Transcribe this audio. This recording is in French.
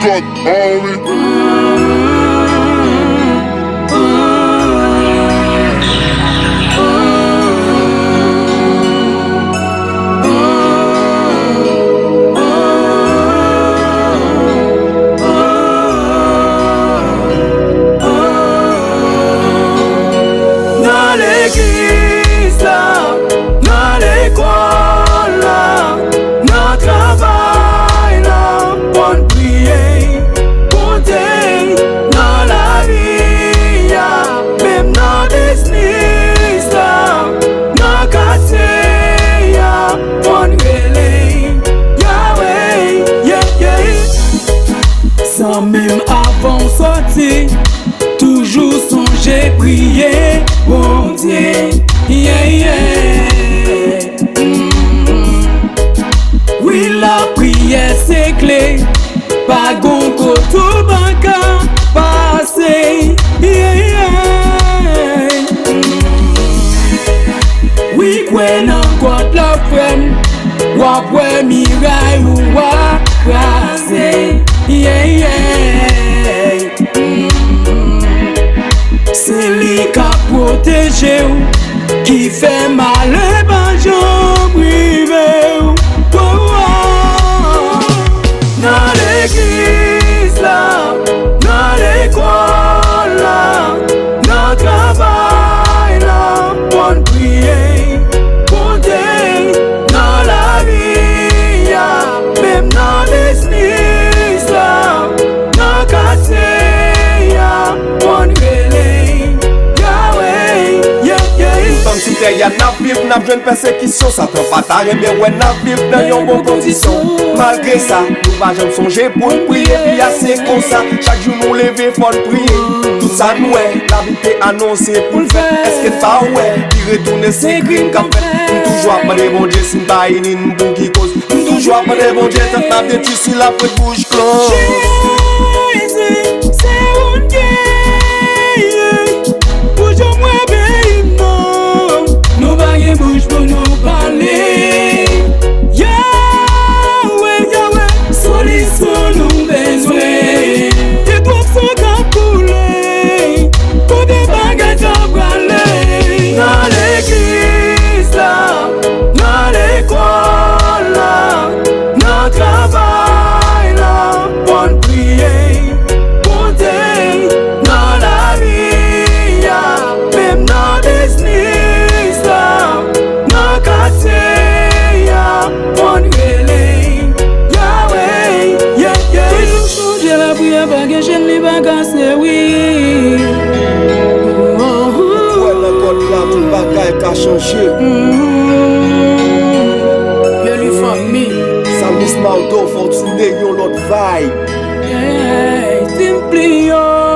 God, homie. Dans l'église là, dans l'école là, dans le travail là, on prie, compter dans la vie, même dans le business là, dans le quartier, on relève, Yahweh, yeah, yeah. Sans même avant sortir, toujours songer, prier, bon Dieu, yeah, yeah. Oui, la prière c'est clé, pas gon koto banka passé, yeah, yeah. Oui, kwen encore la frème, wapwe miray ou wakrase, yeah, yeah. C'est lui qui a protégé ou, qui fait mal et ben j'en privé ou. Oh, oh. Dans l'église là, dans l'école là, dans le travail là, on prie, compter dans la vie, même dans le business là, dans le quartier, on relève, Yahweh, yeah, yeah. Comme si t'es y'a n'a vivre, n'a besoin de persécution. Ça te pas t'arrêter, bien ouais n'a vivre dans une bonne condition. Malgré ça, nous va jamais songer pour prier. Puis assez comme ça, chaque jour nous lever, faut prier. Tout ça nous est, la vie t'est annoncée pour le faire. Est-ce que pas ouais, puis retourner c'est green qu'a fait. Toujours à parler bon Dieu, si m'pas une bougie cause. Toujours à parler bon Dieu, tant n'a des tissus la prête bouche close. Jésus, c'est un Dieu, bouge moi bien non, nous bagues bouche pour nous parler. Yahweh, Yahweh, solution nous besoin. Et toi ça qu'a coulé, pour des bagages à braler. Dans l'église là, dans l'école là, dans le travail là, on prie, compter dans la vie, même dans le business là, dans le quartier, on relève, Yahweh, yeah, yeah. Toujours changer la prière, baguette, je ne l'ai pas cassé, oui. Ouais, le code là, tout le bagage qu'a changé. Bien lui famille. Samis Maldo, fortuné, yon l'autre vibe. Yeah, Timplio.